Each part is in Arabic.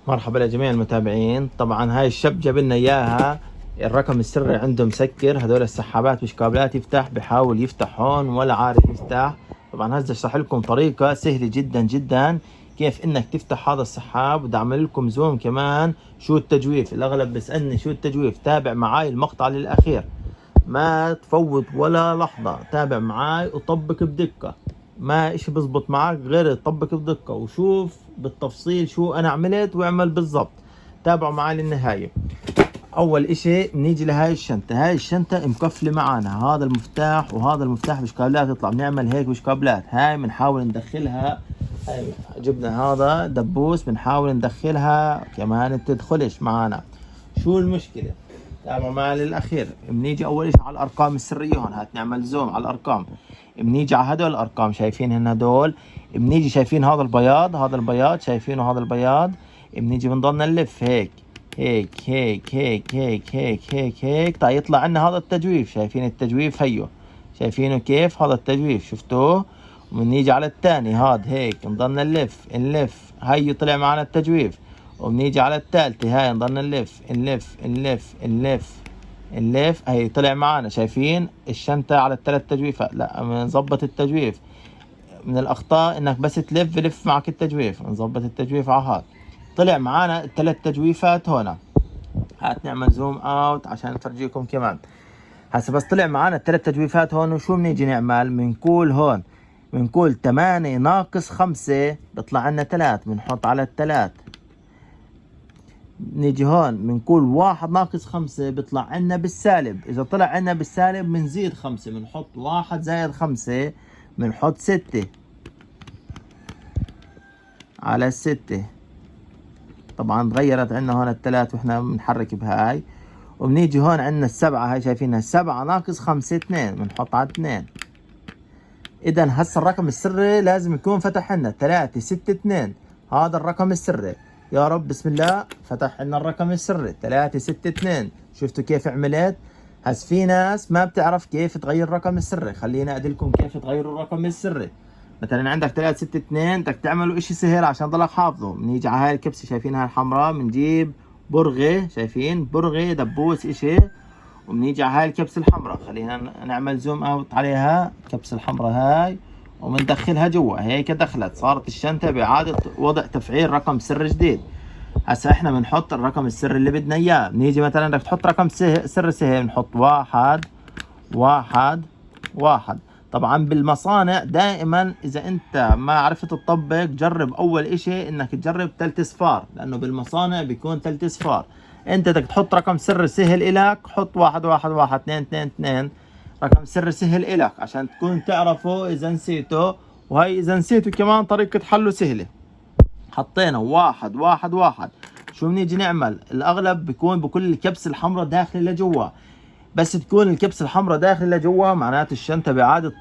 مرحبا لجميع المتابعين. طبعا هاي الشاب جاب لنا اياها، الرقم السري عنده مسكر. هذول السحابات مش كابلات يفتح، بحاول يفتح هون ولا عارف يفتح. طبعا هسه اشرح لكم طريقة سهلة جدا جدا كيف انك تفتح هذا السحاب، وبدي اعمل لكم زوم كمان شو التجويف. الاغلب بيسألني شو التجويف، تابع معاي المقطع للاخير، ما تفوت ولا لحظة، تابع معاي وطبق بدقة. ما اشي بزبط معك غير تطبق بدقة وشوف بالتفصيل شو انا عملت واعمل بالضبط. تابعوا معاي للنهاية. اول اشي بنيجي لهاي الشنطة، هاي الشنطة مكفلة معانا، هذا المفتاح وهذا المفتاح مش كابلات يطلع، بنعمل هيك مش كابلات. هاي بنحاول ندخلها، هاي جبنا هذا دبوس بنحاول ندخلها كمان بتدخلش معانا. شو المشكلة؟ تابعوا معي للاخير. بنيجي اول شيء على الارقام السريه هون، هات نعمل زوم على الارقام. بنيجي على هدول الارقام، شايفين هدول؟ بنيجي شايفين هذا البياض، هذا البياض شايفينه، هذا البياض. بنيجي بنضلنا نلف هيك هيك هيك هيك هيك هيك هيك هيك تا يطلع عنا هذا التجويف. شايفين التجويف؟ هيو شايفينه كيف هذا التجويف؟ شفتوه؟ وبنيجي على الثاني هذا هيك نضلنا نلف نلف، هيو طلع معنا التجويف. وبنيجي على الثالثة هاي نضلنا نلف نلف نلف نلف نلف، هي طلع معانا. شايفين الشنطة على الثلاث تجويفات؟ لا بنظبط التجويف. من الأخطاء إنك بس تلف يلف معك التجويف. نظبط التجويف على هذا. طلع معانا الثلاث تجويفات هنا. هات نعمل زوم اوت عشان نفرجيكم كمان. هسه بس طلع معانا الثلاث تجويفات هون، وشو بنيجي نعمل؟ بنقول هون، بنقول 8 ناقص 5 بيطلع لنا 3، بنحط على الثلاث. نيجي هون بنقول 1 ناقص 5 بيطلع عنا بالسالب. إذا طلع عنا بالسالب بنزيد 5، بنحط 1 زائد 5 بنحط 6 على 6. طبعا تغيرت عنا هون الثلاث واحنا بنحرك بهاي. وبنيجي هون عنا السبعة، هاي شايفينها 7 ناقص 5 2 بنحط على 2. إذا هسا الرقم السري لازم يكون فتح لنا 3 6 2، هذا الرقم السري. يا رب بسم الله فتح لنا الرقم السري 3 6 2. شفتوا كيف عملت؟ هس في ناس ما بتعرف كيف تغير الرقم السري، خلينا ادلكم كيف تغيروا الرقم السري. مثلا عندك 3 6 2 بدك تعملوا اشي سهل عشان ضلك حافظه. بنيجي على هاي الكبسة شايفينها الحمراء، بنجيب برغي، شايفين برغي دبوس اشي، وبنيجي على هاي الكبسة الحمراء. خلينا نعمل زوم اوت عليها، الكبسة الحمراء هاي، وبندخلها جوا. هيك دخلت، صارت الشنطة بإعادة وضع تفعيل رقم سر جديد. هسا احنا بنحط الرقم السري اللي بدنا اياه. بنيجي مثلا بدك تحط رقم سر سهل، بنحط 1 1 1. طبعا بالمصانع دائما اذا انت ما عرفت تطبق، جرب اول اشي انك تجرب 3 صفار، لانه بالمصانع بيكون 3 صفار. انت بدك تحط رقم سر سهل الك، حط 1 1 1 2 2 2، رقم سر سهل الك عشان تكون تعرفه اذا نسيته. وهي اذا نسيته كمان طريقة حله سهلة. حطينا 1 1 1. شو بنيجي نعمل؟ الاغلب بيكون بكل الكبسة الحمراء داخل لجوا، بس تكون الكبسة الحمراء داخل لجوا معناته الشنطة بإعادة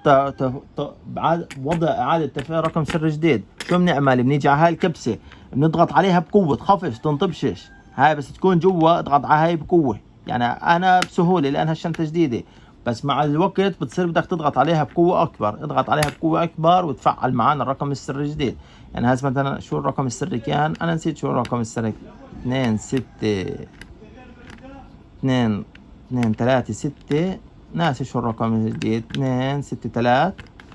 وضع إعادة تفعيل رقم سر جديد. شو بنعمل؟ بنيجي على هاي الكبسة بنضغط عليها بقوة، تخافش تنطبشش. هاي بس تكون جوا اضغط على هاي بقوة، يعني أنا بسهولة لأنها الشنطة جديدة، بس مع الوقت بتصير بدك تضغط عليها بقوة أكبر. اضغط عليها بقوة أكبر وتفعل معنا الرقم السري الجديد. يعني هذا مثلا شو الرقم السري كان؟ أنا نسيت شو الرقم السري. 2 6 2 2 3 6، ناسي شو الرقم الجديد. 2 6 3.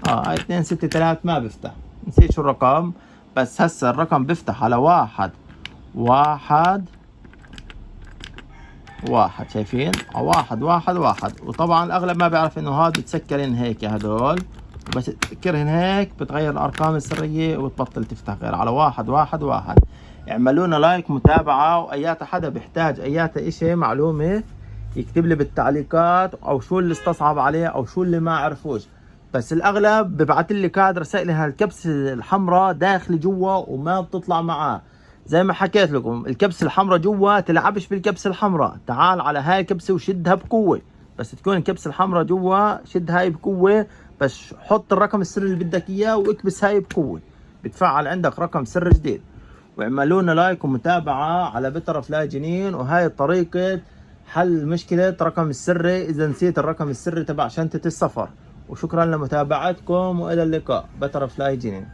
هاي 2 6 3 ما بفتح، نسيت شو الرقم. بس هسه الرقم بفتح على 1 1 1. شايفين؟ 1 1 1. وطبعا الاغلب ما بيعرف انه هذا بتسكرن هيك هدول، بس تسكرهن هيك بتغير الارقام السرية وتبطل تفتح غير على 1 1 1. اعملوا لنا لايك، متابعة، وايات حدا بيحتاج ايات اشي معلومة يكتب لي بالتعليقات، او شو اللي استصعب عليه او شو اللي ما عرفوش. بس الاغلب ببعث لي كاد رسائل هالكبسة الحمراء داخل جوا وما بتطلع معاه. زي ما حكيت لكم الكبسة الحمراء جوا، تلعبش بالكبسة الحمراء، تعال على هاي الكبسة وشدها بقوة. بس تكون الكبسة الحمراء جوا شد هاي بقوة، بس حط الرقم السري اللي بدك اياه واكبس هاي بقوة، بتفعل عندك رقم سر جديد. واعملوا لنا لايك ومتابعة على بتر فلاي جنين. وهاي طريقة حل مشكلة رقم السري إذا نسيت الرقم السري تبع شنطة السفر. وشكرا لمتابعتكم وإلى اللقاء. بتر فلاي جنين.